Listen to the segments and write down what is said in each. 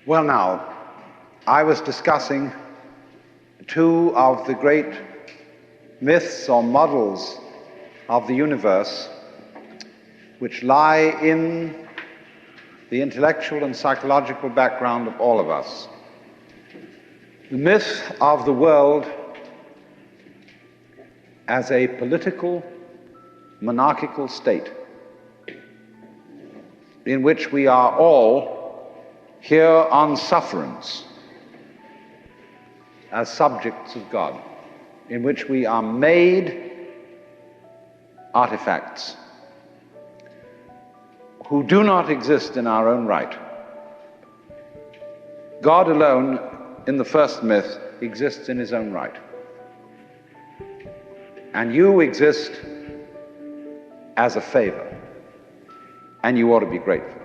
Well, now, I was discussing two of the great myths or models of the universe which lie in the intellectual and psychological background of all of us. The myth of the world as a political, monarchical state in which we are all here on sufferance as subjects of God, in which we are made artifacts who do not exist in our own right. God alone, in the first myth, exists in his own right. And you exist as a favor, and you ought to be grateful.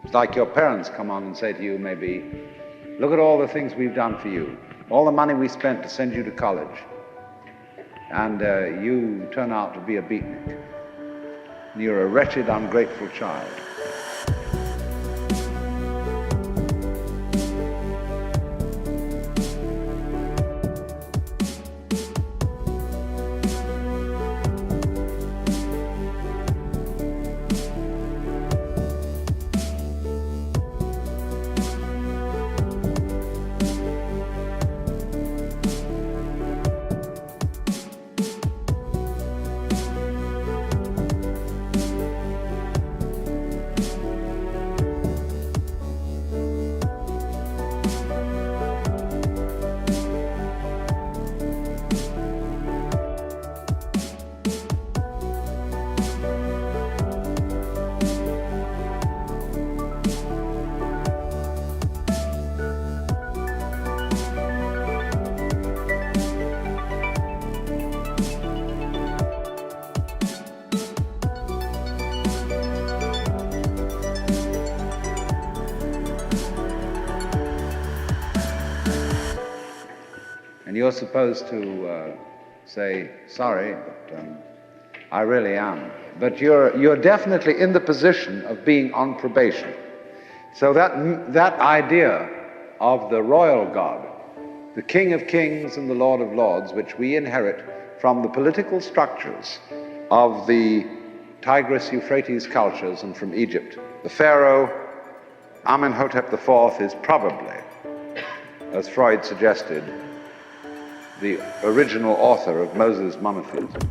It's like your parents come on and say to you, maybe, look at all the things we've done for you, all the money we spent to send you to college, and you turn out to be a beatnik. You're a wretched, ungrateful child. And you're supposed to say, sorry, but I really am. But you're definitely in the position of being on probation. So that idea of the royal God, the King of Kings and the Lord of Lords, which we inherit from the political structures of the Tigris-Euphrates cultures and from Egypt. The Pharaoh, Amenhotep IV, is probably, as Freud suggested, the original author of Moses' monotheism.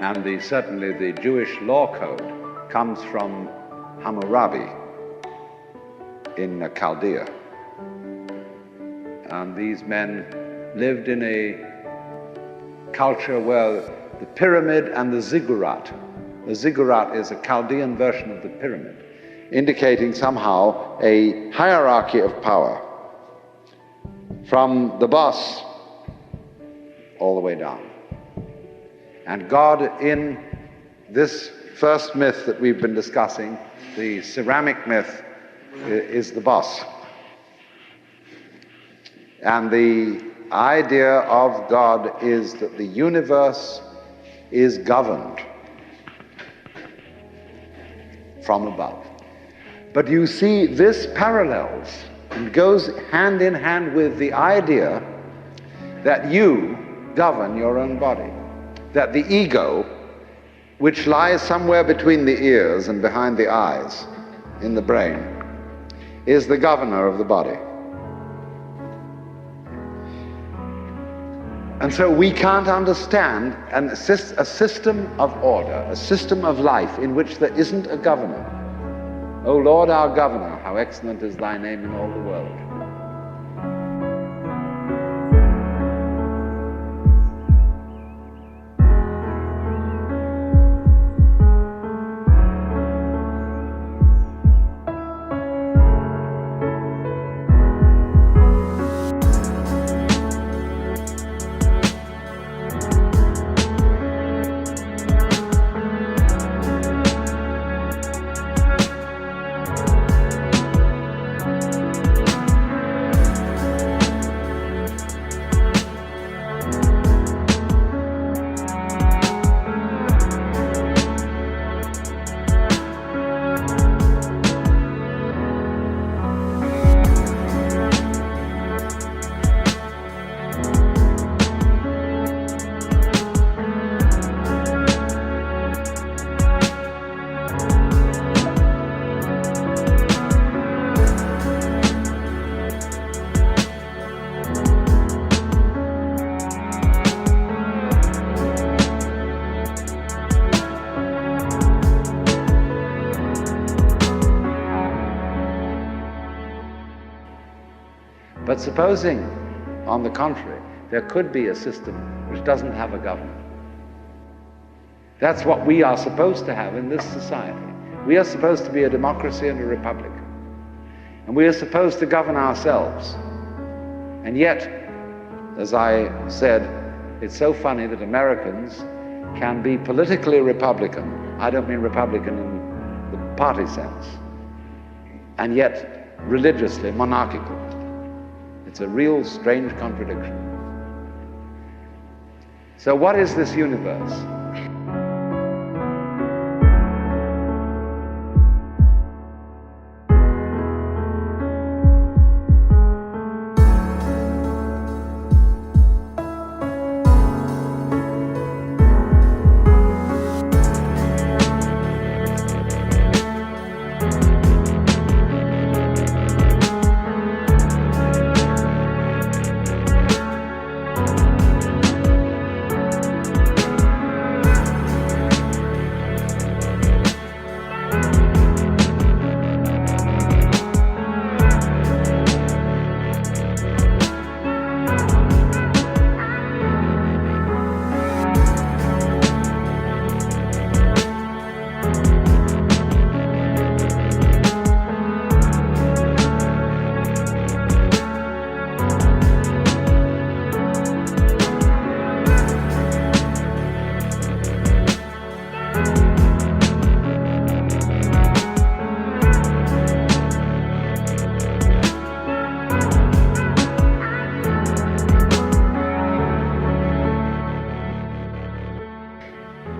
And certainly the Jewish law code comes from Hammurabi in Chaldea. And these men lived in a culture where the pyramid and the ziggurat is a Chaldean version of the pyramid, indicating somehow a hierarchy of power. From the boss all the way down. And God, in this first myth that we've been discussing, the ceramic myth, is the boss. And the idea of God is that the universe is governed from above. But you see, this parallels and goes hand in hand with the idea that you govern your own body, that the ego, which lies somewhere between the ears and behind the eyes in the brain, is the governor of the body. And so we can't understand a system of order, a system of life in which there isn't a governor. O Lord, our governor, how excellent is thy name in all the world. But supposing, on the contrary, there could be a system which doesn't have a government. That's what we are supposed to have in this society. We are supposed to be a democracy and a republic. And we are supposed to govern ourselves. And yet, as I said, it's so funny that Americans can be politically Republican. I don't mean Republican in the party sense. And yet, religiously monarchical. It's a real strange contradiction. So what is this universe?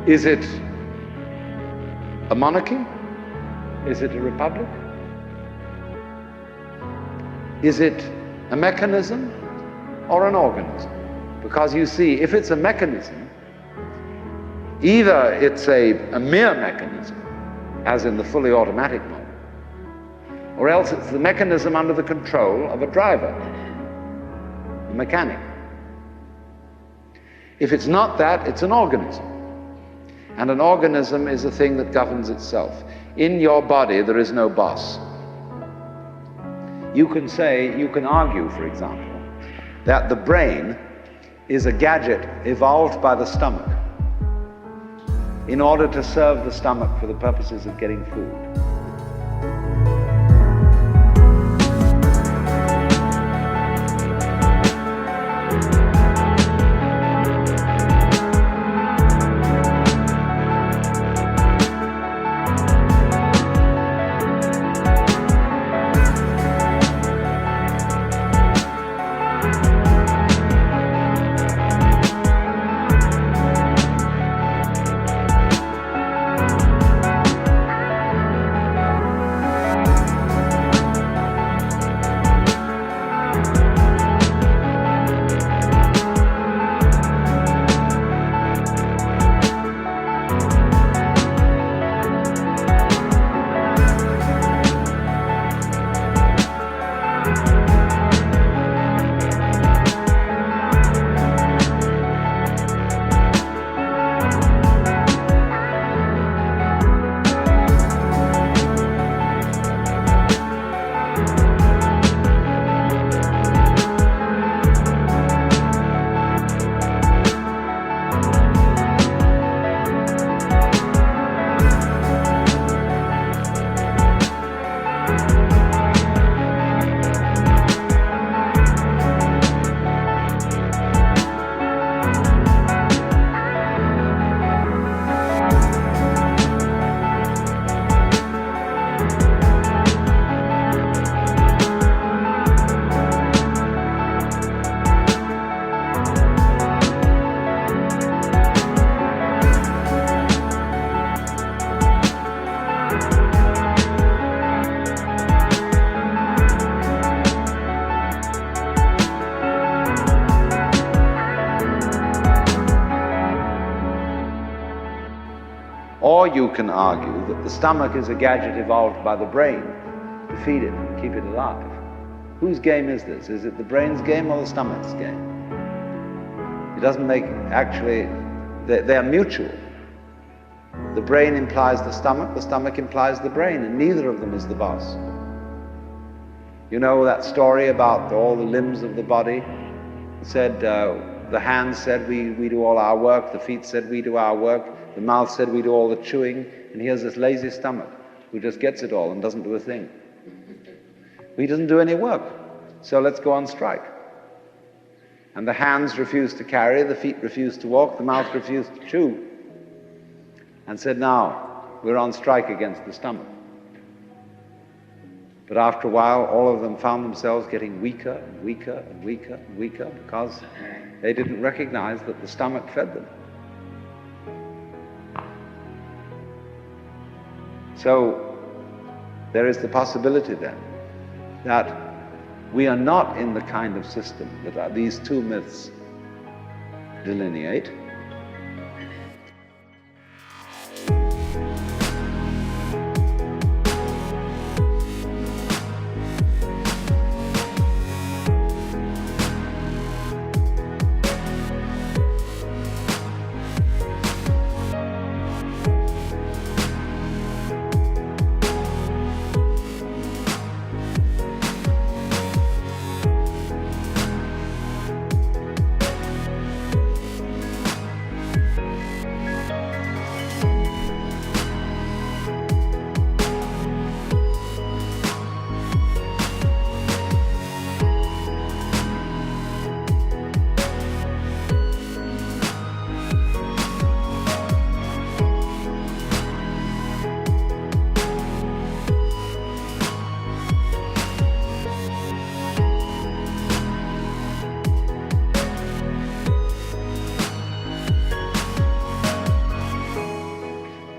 Is it a monarchy? Is it a republic? Is it a mechanism or an organism? Because you see, if it's a mechanism, either it's a mere mechanism, as in the fully automatic mode, or else it's the mechanism under the control of a driver, a mechanic. If it's not that, it's an organism. And an organism is a thing that governs itself. In your body, there is no boss. You can argue, for example, that the brain is a gadget evolved by the stomach in order to serve the stomach for the purposes of getting food. Or you can argue that the stomach is a gadget evolved by the brain to feed it and keep it alive. Whose game is this? Is it the brain's game or the stomach's game? It doesn't make, actually, they're mutual. The brain implies the stomach implies the brain, and neither of them is the boss. You know that story about all the limbs of the body? It said, the hands said, we do all our work, the feet said, we do our work, the mouth said, we do all the chewing, and here's this lazy stomach who just gets it all and doesn't do a thing. He doesn't do any work, so let's go on strike. And the hands refused to carry, the feet refused to walk, the mouth refused to chew, and said, now, we're on strike against the stomach. But after a while, all of them found themselves getting weaker and weaker and weaker and weaker because they didn't recognize that the stomach fed them. So there is the possibility then that we are not in the kind of system that these two myths delineate.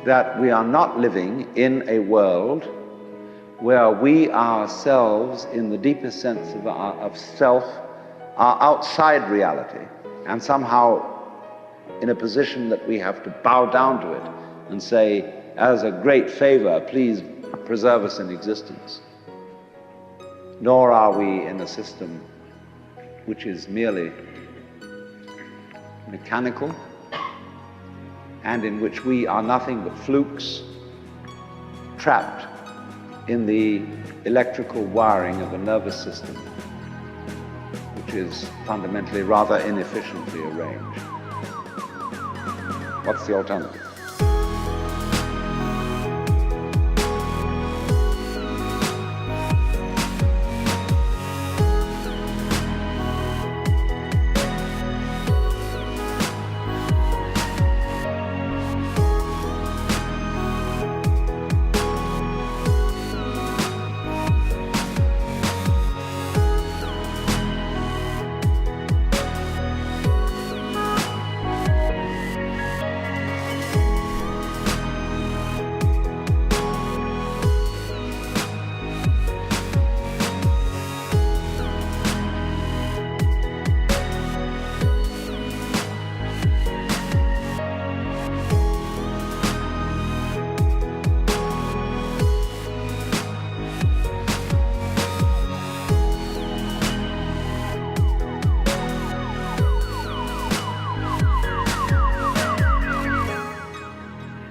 That we are not living in a world where we ourselves, in the deepest sense of self, are outside reality and somehow in a position that we have to bow down to it and say, as a great favor, please preserve us in existence. Nor are we in a system which is merely mechanical, and in which we are nothing but flukes trapped in the electrical wiring of a nervous system which is fundamentally rather inefficiently arranged. What's the alternative?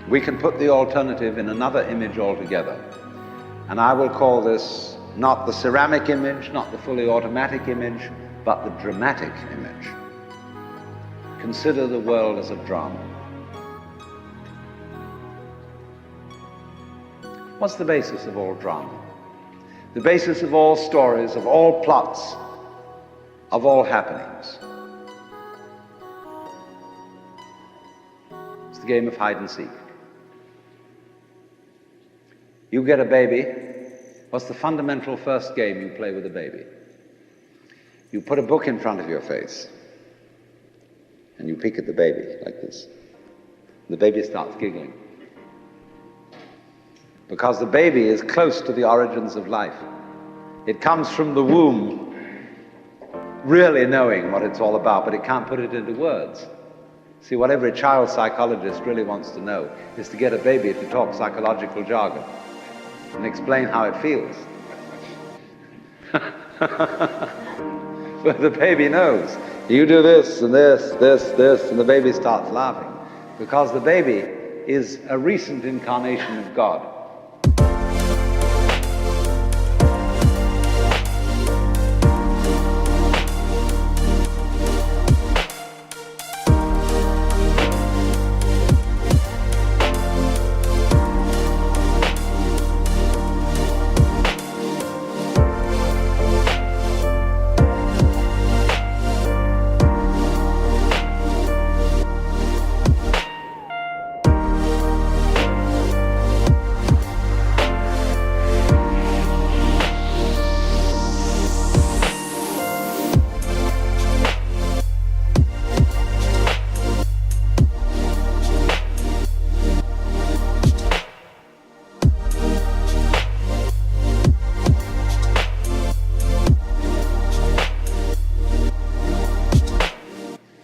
We can put the alternative in another image altogether. And I will call this not the ceramic image, not the fully automatic image, but the dramatic image. Consider the world as a drama. What's the basis of all drama? The basis of all stories, of all plots, of all happenings. It's the game of hide and seek. You get a baby, what's the fundamental first game you play with a baby? You put a book in front of your face, and you peek at the baby like this. The baby starts giggling. Because the baby is close to the origins of life. It comes from the womb, really knowing what it's all about, but it can't put it into words. See, what every child psychologist really wants to know is to get a baby to talk psychological jargon and explain how it feels. But the baby knows. You do this and this, and the baby starts laughing because the baby is a recent incarnation of God.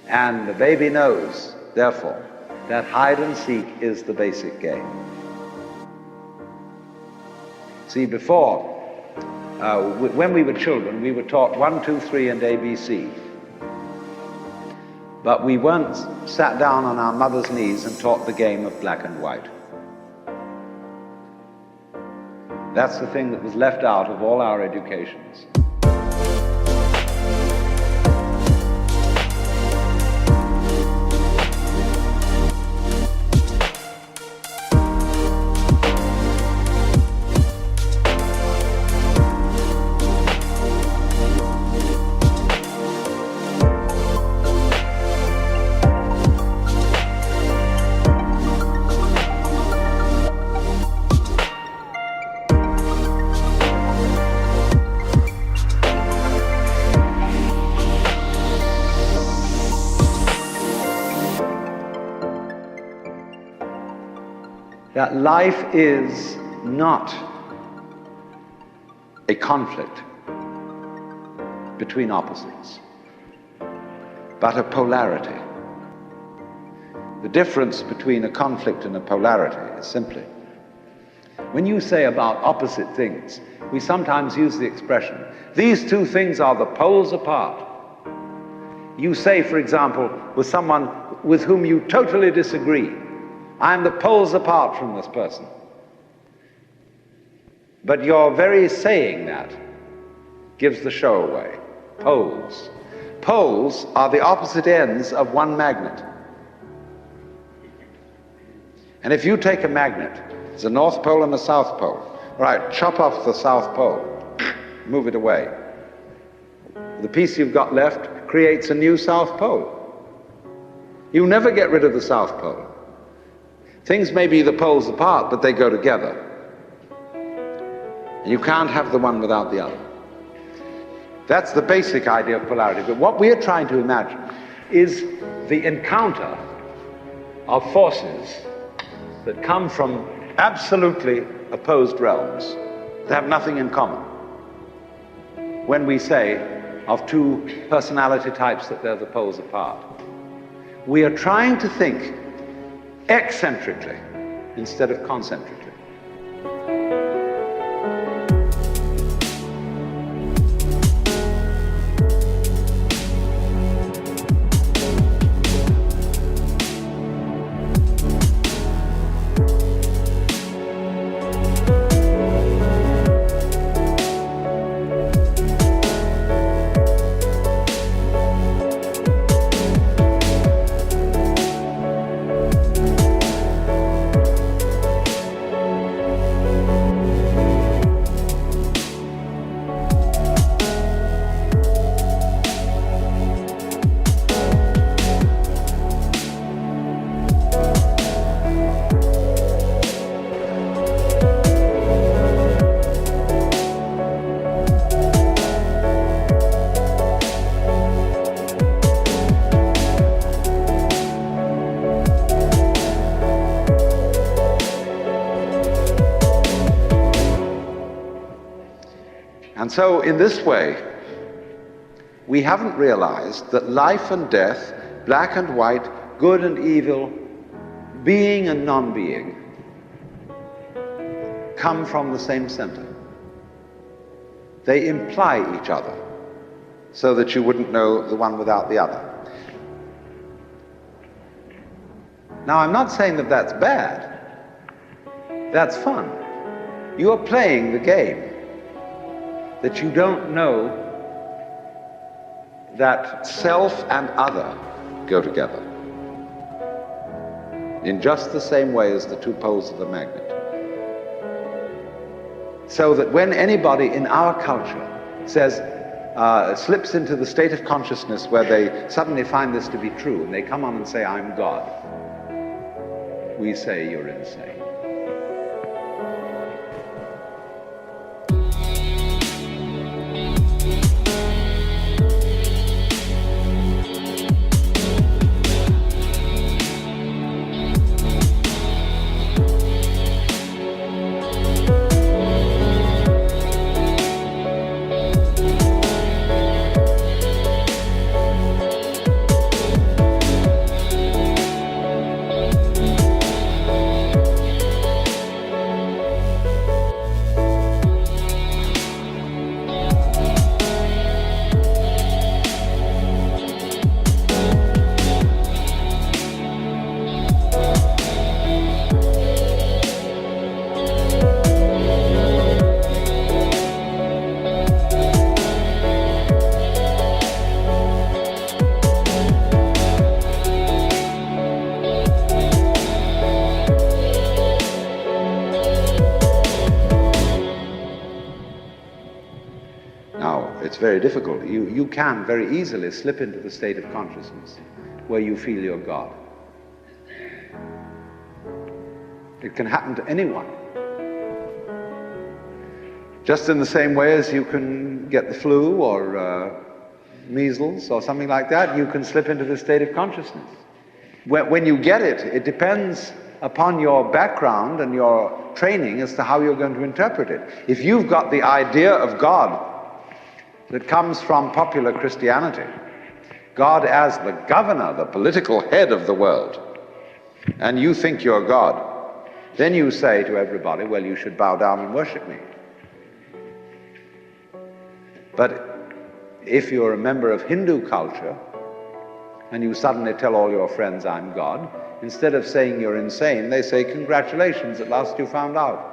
And the baby knows, therefore, that hide and seek is the basic game. See, before, when we were children, we were taught 1, 2, 3 and ABC. But we weren't sat down on our mother's knees and taught the game of black and white. That's the thing that was left out of all our educations. That life is not a conflict between opposites, but a polarity. The difference between a conflict and a polarity is simply, when you say about opposite things, we sometimes use the expression, these two things are the poles apart. You say, for example, with someone with whom you totally disagree, I'm the poles apart from this person. But your very saying that gives the show away. Poles. Poles are the opposite ends of one magnet. And if you take a magnet, there's a north pole and a south pole. All right, chop off the south pole, move it away. The piece you've got left creates a new south pole. You never get rid of the south pole. Things may be the poles apart, but they go together. And you can't have the one without the other. That's the basic idea of polarity. But what we are trying to imagine is the encounter of forces that come from absolutely opposed realms that have nothing in common. When we say of two personality types that they're the poles apart, we are trying to think eccentrically instead of concentrically. And so, in this way, we haven't realized that life and death, black and white, good and evil, being and non-being, come from the same center. They imply each other, so that you wouldn't know the one without the other. Now, I'm not saying that that's bad. That's fun. You are playing the game that you don't know that self and other go together in just the same way as the two poles of the magnet. So that when anybody in our culture says, slips into the state of consciousness where they suddenly find this to be true, and they come on and say, I'm God, we say, you're insane. It's very difficult. You can very easily slip into the state of consciousness where you feel you're God. It can happen to anyone. Just in the same way as you can get the flu or measles or something like that, you can slip into the state of consciousness. When you get it, it depends upon your background and your training as to how you're going to interpret it. If you've got the idea of God that comes from popular Christianity, God as the governor, the political head of the world, and you think you're God, then you say to everybody, well, you should bow down and worship me. But if you're a member of Hindu culture, and you suddenly tell all your friends, I'm God, instead of saying you're insane, they say, congratulations, at last you found out.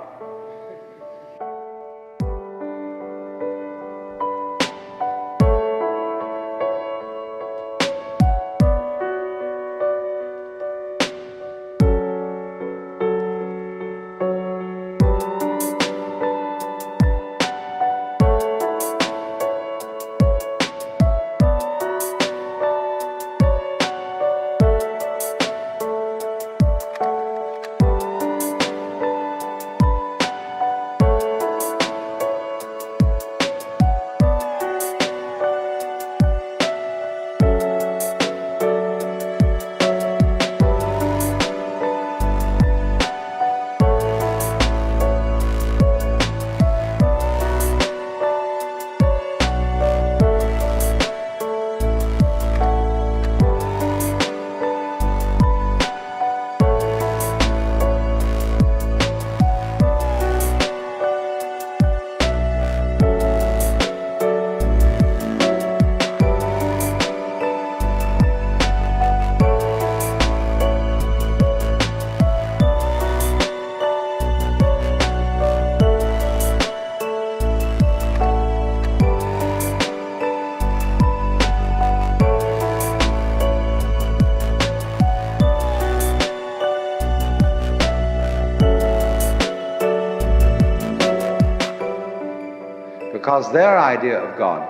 Because their idea of God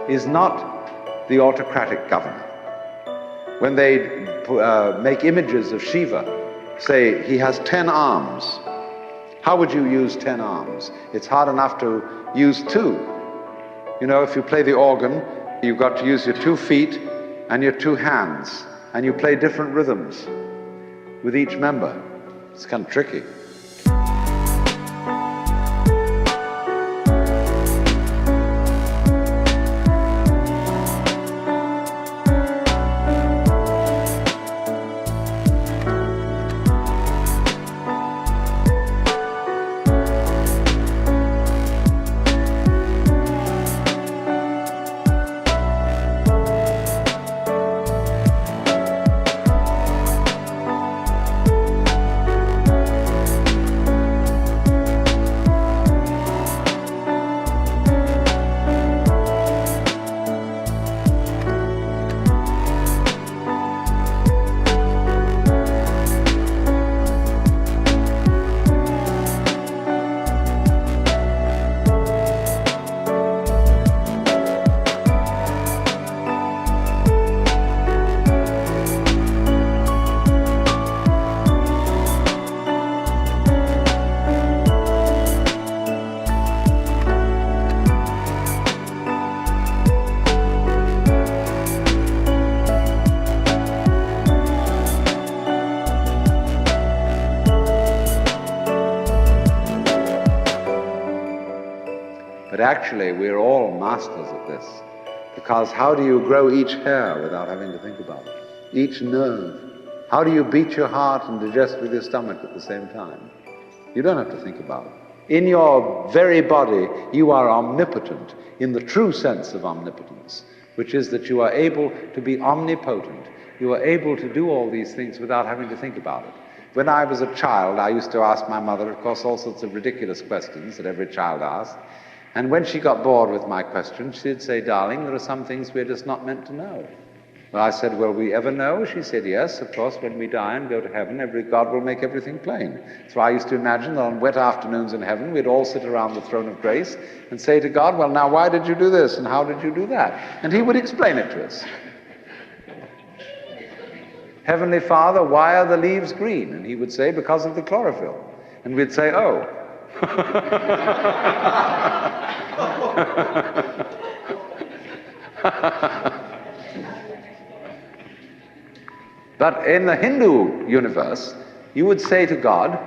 is not the autocratic governor. When they make images of Shiva, say he has 10 arms. How would you use 10 arms? It's hard enough to use 2. You know, if you play the organ, you've got to use your 2 feet and your 2 hands, and you play different rhythms with each member. It's kind of tricky. But actually, we're all masters at this. Because how do you grow each hair without having to think about it? Each nerve. How do you beat your heart and digest with your stomach at the same time? You don't have to think about it. In your very body, you are omnipotent in the true sense of omnipotence, which is that you are able to be omnipotent. You are able to do all these things without having to think about it. When I was a child, I used to ask my mother, of course, all sorts of ridiculous questions that every child asks. And when she got bored with my questions, she'd say, "Darling, there are some things we're just not meant to know." Well, I said, "Will we ever know?" She said, "Yes, of course, when we die and go to heaven, God will make everything plain." So I used to imagine that on wet afternoons in heaven, we'd all sit around the throne of grace and say to God, "Well, now, why did you do this? And how did you do that?" And he would explain it to us. "Heavenly Father, why are the leaves green?" And he would say, "Because of the chlorophyll." And we'd say, "Oh." But in the Hindu universe, you would say to God,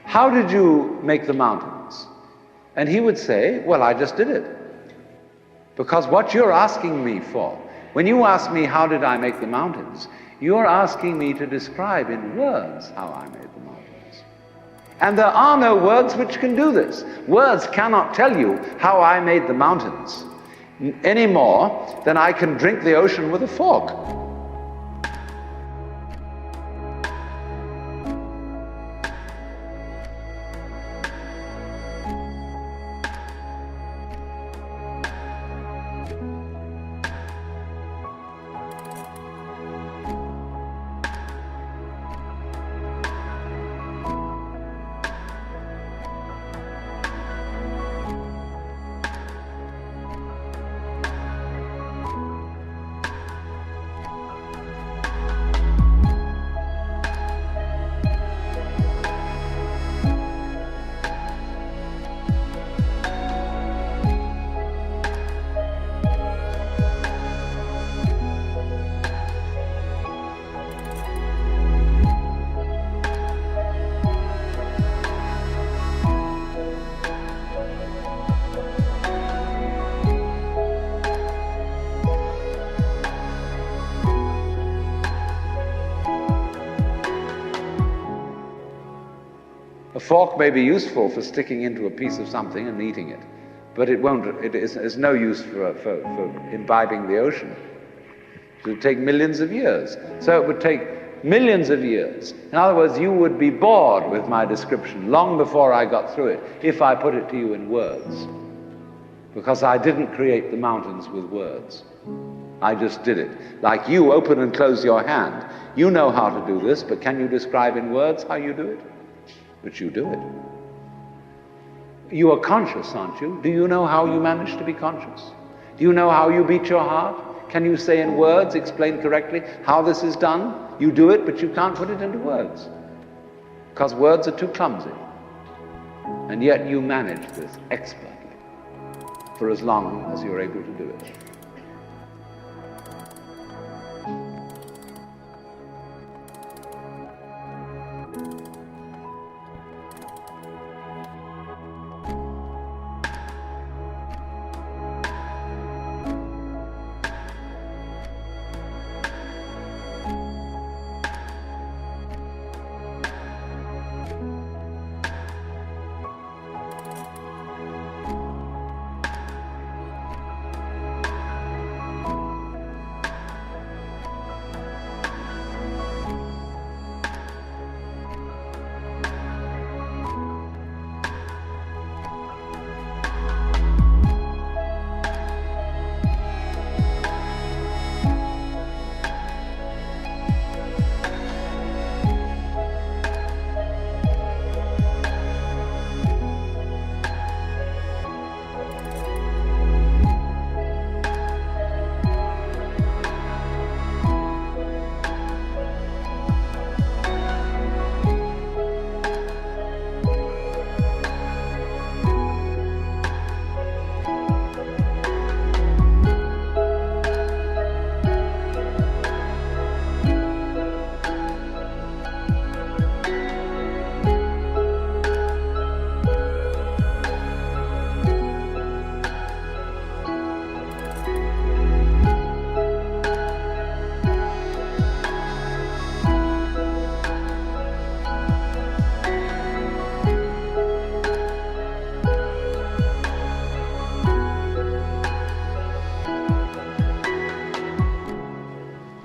"How did you make the mountains?" And he would say, "Well, I just did it." Because what you're asking me for, when you ask me, "How did I make the mountains?" you're asking me to describe in words how I made the mountains. And there are no words which can do this. Words cannot tell you how I made the mountains any more than I can drink the ocean with a fork. A fork may be useful for sticking into a piece of something and eating it, but it is no use for imbibing the ocean. It would take millions of years. So it would take millions of years. In other words, you would be bored with my description long before I got through it if I put it to you in words. Because I didn't create the mountains with words. I just did it. Like you open and close your hand. You know how to do this, but can you describe in words how you do it? But you do it. You are conscious, aren't you? Do you know how you manage to be conscious? Do you know how you beat your heart? Can you say in words, explain correctly how this is done? You do it, but you can't put it into words. Because words are too clumsy. And yet you manage this expertly for as long as you're able to do it.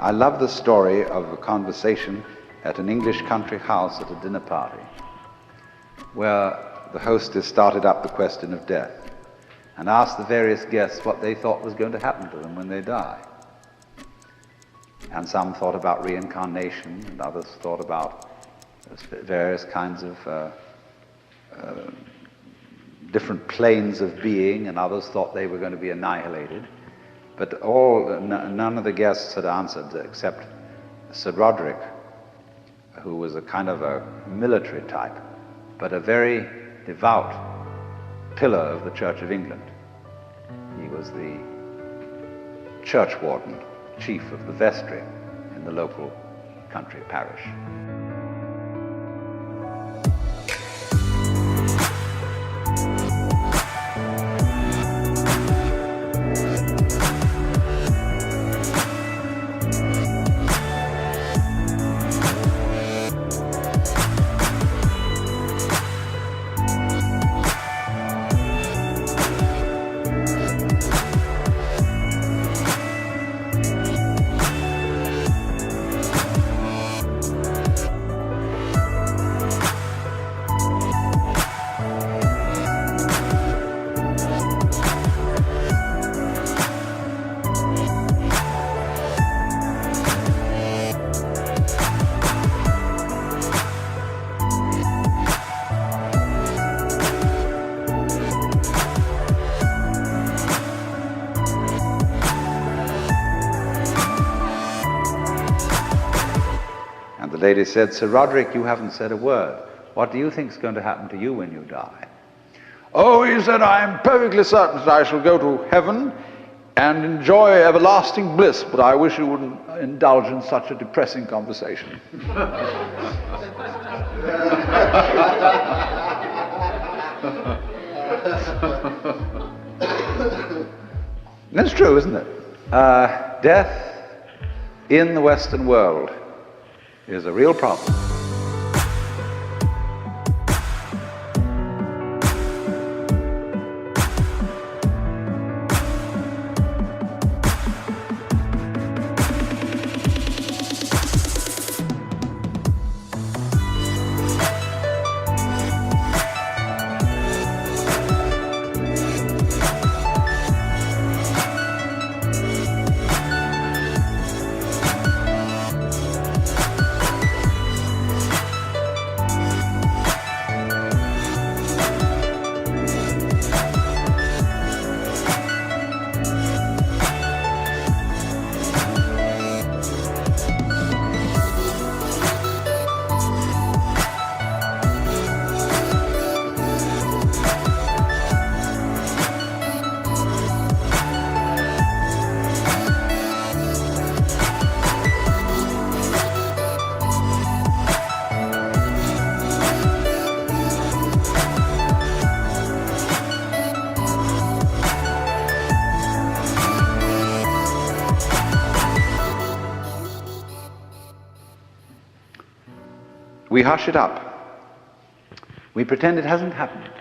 I love the story of a conversation at an English country house at a dinner party, where the hostess started up the question of death and asked the various guests what they thought was going to happen to them when they die. And some thought about reincarnation, and others thought about various kinds of different planes of being, and others thought they were going to be annihilated. But none of the guests had answered except Sir Roderick, who was a kind of a military type, but a very devout pillar of the Church of England. He was the church warden, chief of the vestry in the local country parish. The lady said, "Sir Roderick, you haven't said a word. What do you think is going to happen to you when you die?" "Oh," he said, "I am perfectly certain that I shall go to heaven and enjoy everlasting bliss, but I wish you wouldn't indulge in such a depressing conversation." That's true, isn't it? Death in the Western world is a real problem. We hush it up. We pretend it hasn't happened.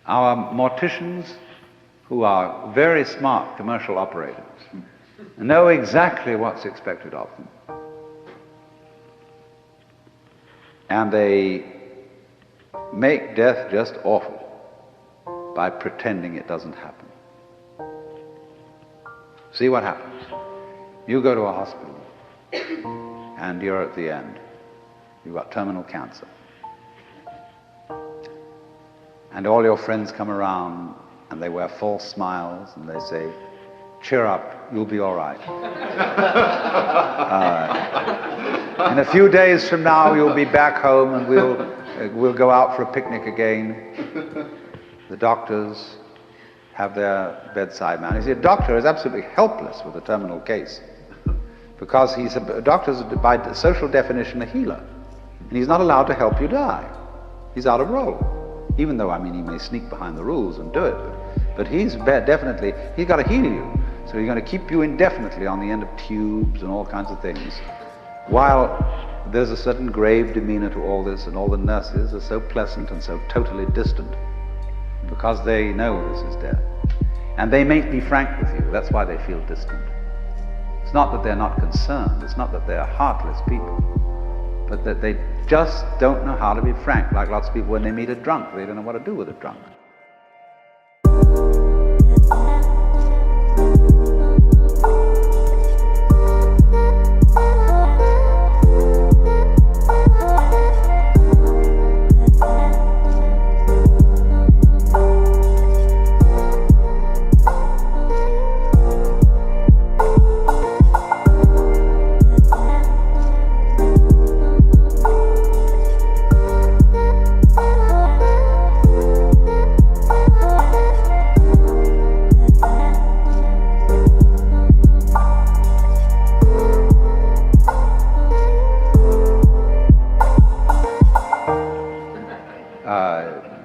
Our morticians, who are very smart commercial operators, know exactly what's expected of them. And they make death just awful by pretending it doesn't happen. See what happens. You go to a hospital and you're at the end. You've got terminal cancer. And all your friends come around and they wear false smiles and they say, "Cheer up, you'll be all right. In a few days from now, you'll be back home and we'll go out for a picnic again." The doctors have their bedside man. You see, a doctor is absolutely helpless with a terminal case because a doctor's by social definition a healer. And he's not allowed to help you die. He's out of role. Even though, he may sneak behind the rules and do it, but he's got to heal you. So he's going to keep you indefinitely on the end of tubes and all kinds of things. While there's a certain grave demeanor to all this, and all the nurses are so pleasant and so totally distant because they know this is death. And they may be frank with you. That's why they feel distant. It's not that they're not concerned, it's not that they're heartless people, but that they just don't know how to be frank, like lots of people when they meet a drunk, they don't know what to do with a drunk.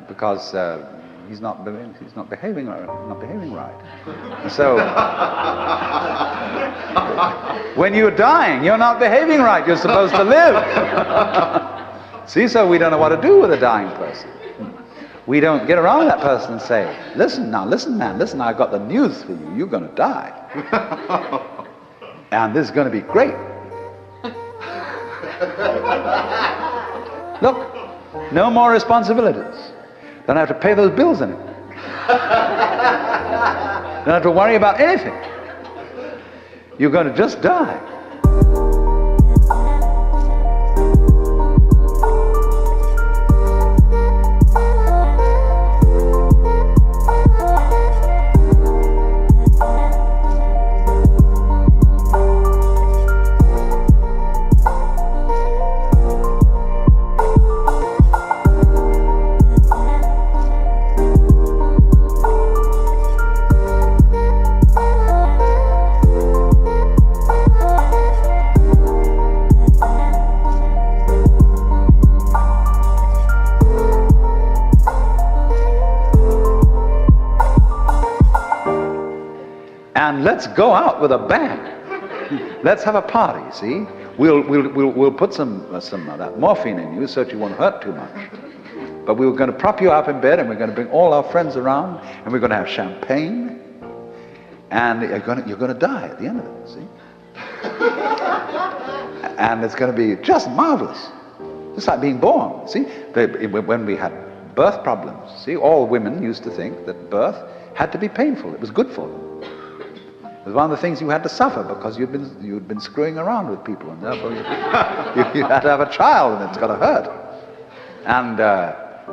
Because he's not behaving right. And so, when you're dying, you're not behaving right. You're supposed to live. See, so we don't know what to do with a dying person. We don't get around that person and say, listen, man, listen, I've got the news for you. You're going to die. And this is going to be great. Look, no more responsibilities. Don't have to pay those bills anymore. Don't have to worry about anything. You're going to just die. And let's go out with a bang. Let's have a party, see? We'll put some of that morphine in you so that you won't hurt too much. But we're going to prop you up in bed, and we're going to bring all our friends around, and we're going to have champagne, and you're going to die at the end of it, see? And it's going to be just marvelous. Just like being born, see? When we had birth problems, see, all women used to think that birth had to be painful. It was good for them. It was one of the things you had to suffer because you'd been screwing around with people, and therefore you had to have a child, and it's got to hurt. And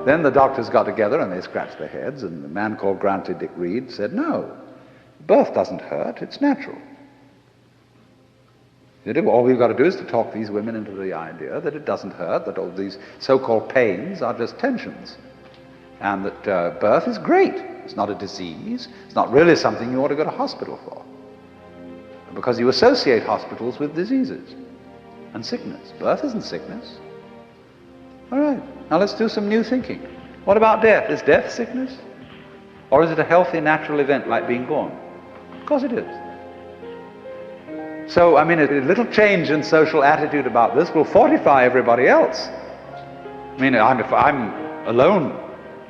then the doctors got together and they scratched their heads, and the man called Grantley Dick Reed said, no, birth doesn't hurt, it's natural. All we've got to do is to talk these women into the idea that it doesn't hurt, that all these so-called pains are just tensions, and that birth is great. It's not a disease. It's not really something you ought to go to hospital for, because you associate hospitals with diseases and sickness. Birth isn't sickness. All right, now let's do some new thinking. What about death? Is death sickness? Or is it a healthy, natural event like being born? Of course it is. So, I mean, a little change in social attitude about this will fortify everybody else. I mean, if I'm alone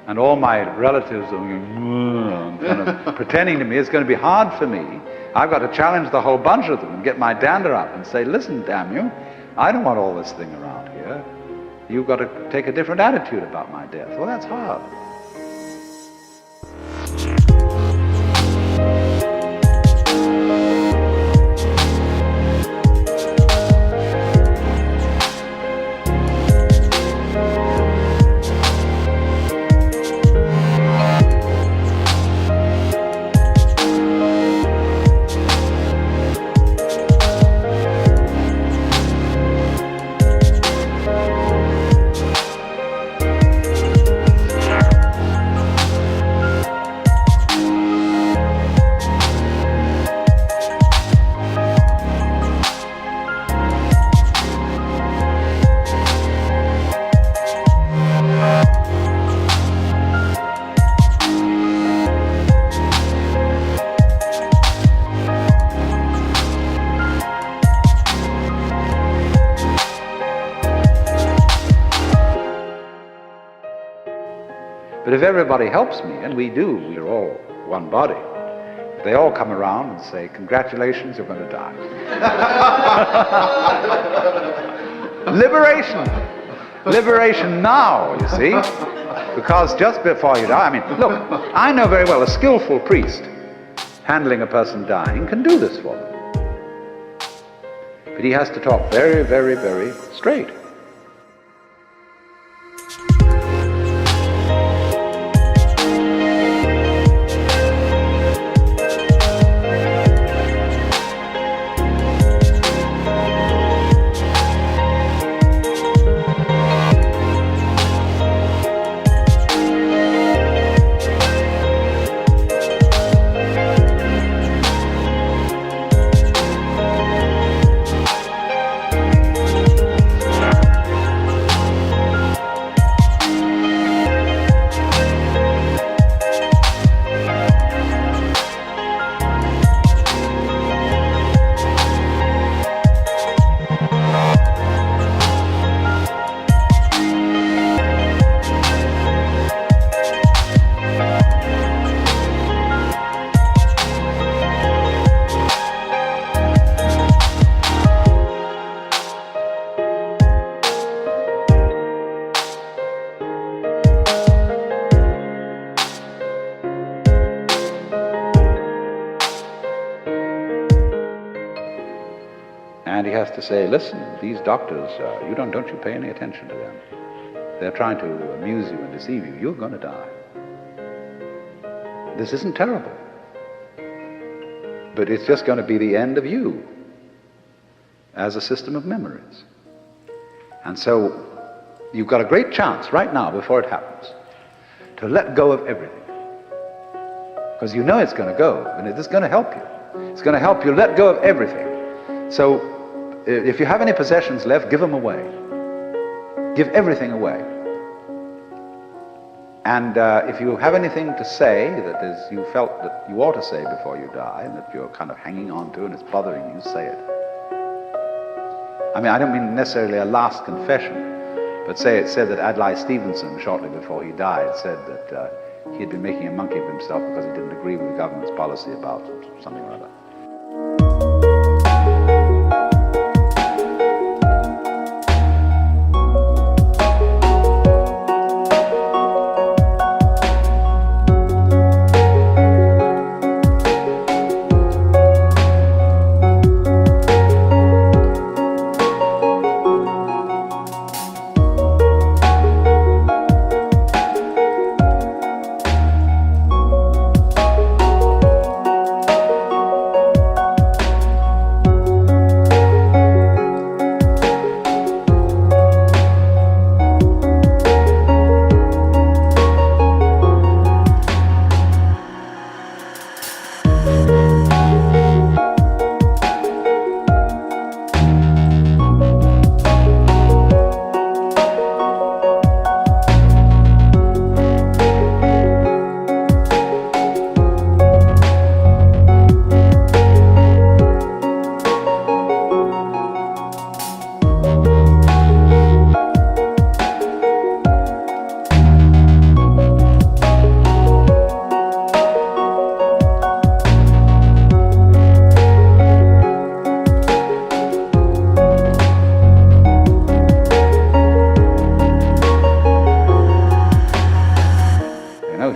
and all my relatives are kind of pretending to me, it's going to be hard for me. I've got to challenge the whole bunch of them and get my dander up and say, listen, damn you, I don't want all this thing around here. You've got to take a different attitude about my death. Well, that's hard. But if everybody helps me, and we do, we're all one body, They all come around and say, congratulations, you're going to die. Liberation. Liberation now, you see. Because just before you die, I mean, look, I know very well a skillful priest handling a person dying can do this for them. But he has to talk very, very, very straight. And he has to say, listen, these doctors, don't you pay any attention to them. They're trying to amuse you and deceive you. You're going to die. This isn't terrible. But it's just going to be the end of you as a system of memories. And so you've got a great chance right now, before it happens, to let go of everything. Because you know it's going to go, and it's going to help you. It's going to help you let go of everything. So if you have any possessions left, give them away. Give everything away. And if you have anything to say that is you felt that you ought to say before you die, and that you're kind of hanging on to and it's bothering you, say it. I mean, I don't mean necessarily a last confession, but say it said that Adlai Stevenson, shortly before he died, said that he had been making a monkey of himself because he didn't agree with the government's policy about something or other.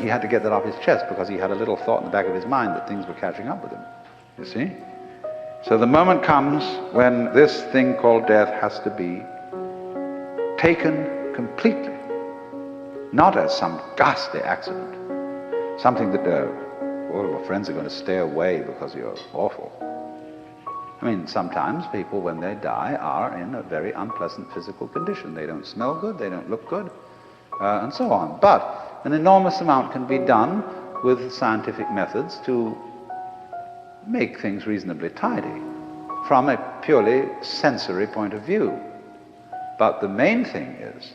He had to get that off his chest because he had a little thought in the back of his mind that things were catching up with him, you see? So the moment comes when this thing called death has to be taken completely, not as some ghastly accident, something that all your friends are going to stay away because you're awful. I mean, sometimes people, when they die, are in a very unpleasant physical condition. They don't smell good, they don't look good, and so on. But an enormous amount can be done with scientific methods to make things reasonably tidy from a purely sensory point of view. But the main thing is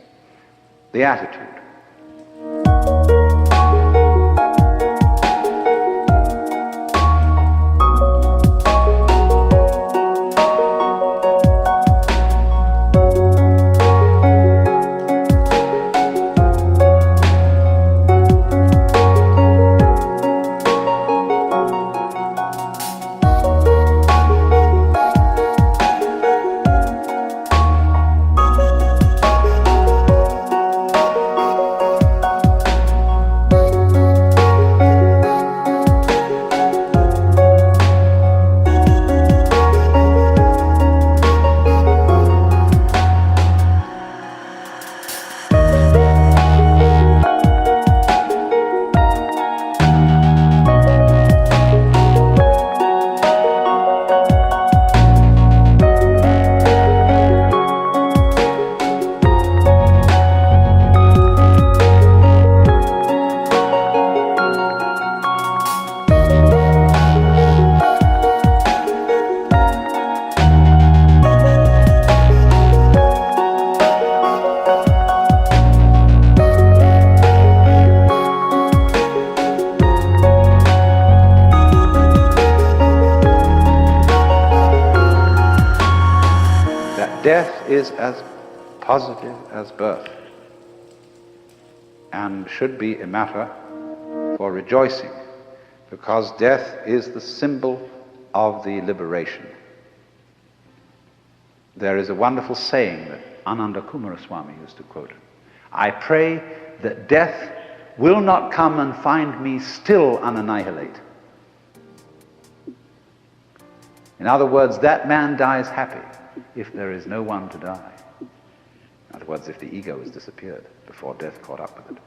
the attitude. death is as positive as birth and should be a matter for rejoicing, because death is the symbol of the liberation. There is a wonderful saying that Ananda Kumaraswamy used to quote. I pray that death will not come and find me still unannihilate. In other words, that man dies happy if there is no one to die. In other words, if the ego has disappeared before death caught up with it.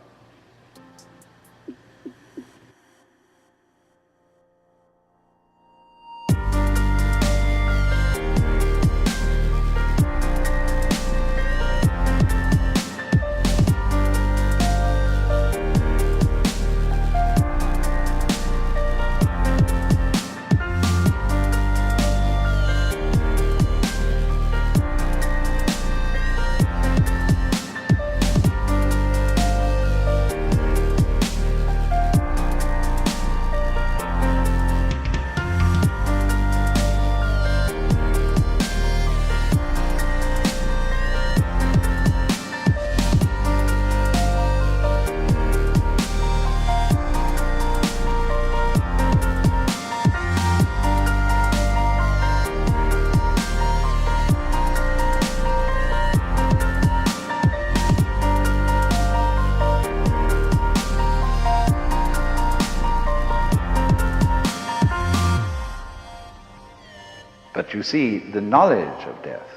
But you see, the knowledge of death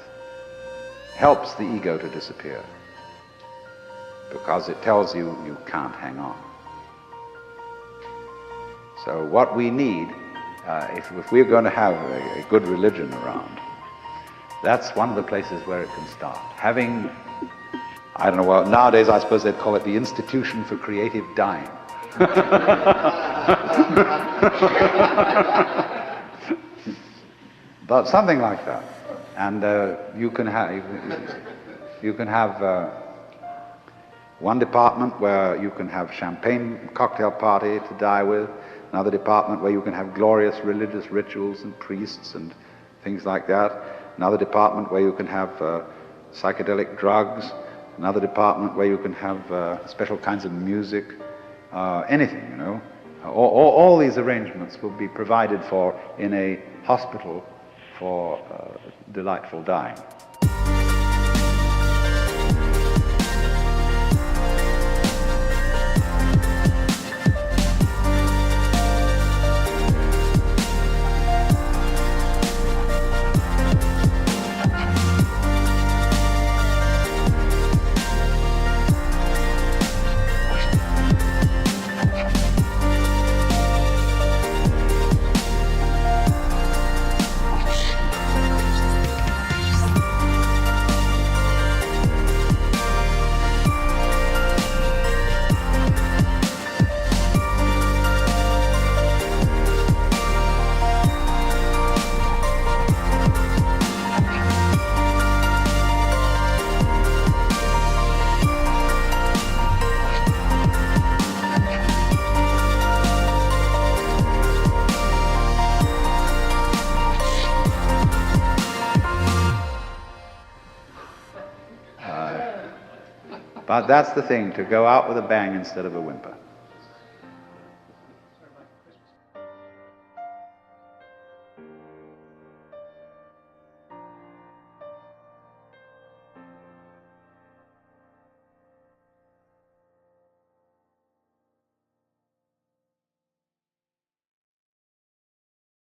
helps the ego to disappear, because it tells you you can't hang on. So what we need, if we're going to have a good religion around, that's one of the places where it can start. Having, I don't know, well, nowadays I suppose they'd call it the Institution for Creative Dying. But something like that. And you can have one department where you can have champagne cocktail party to die with, another department where you can have glorious religious rituals and priests and things like that, another department where you can have psychedelic drugs, another department where you can have special kinds of music, anything, you know. All these arrangements will be provided for in a hospital for delightful dying. But that's the thing, to go out with a bang instead of a whimper.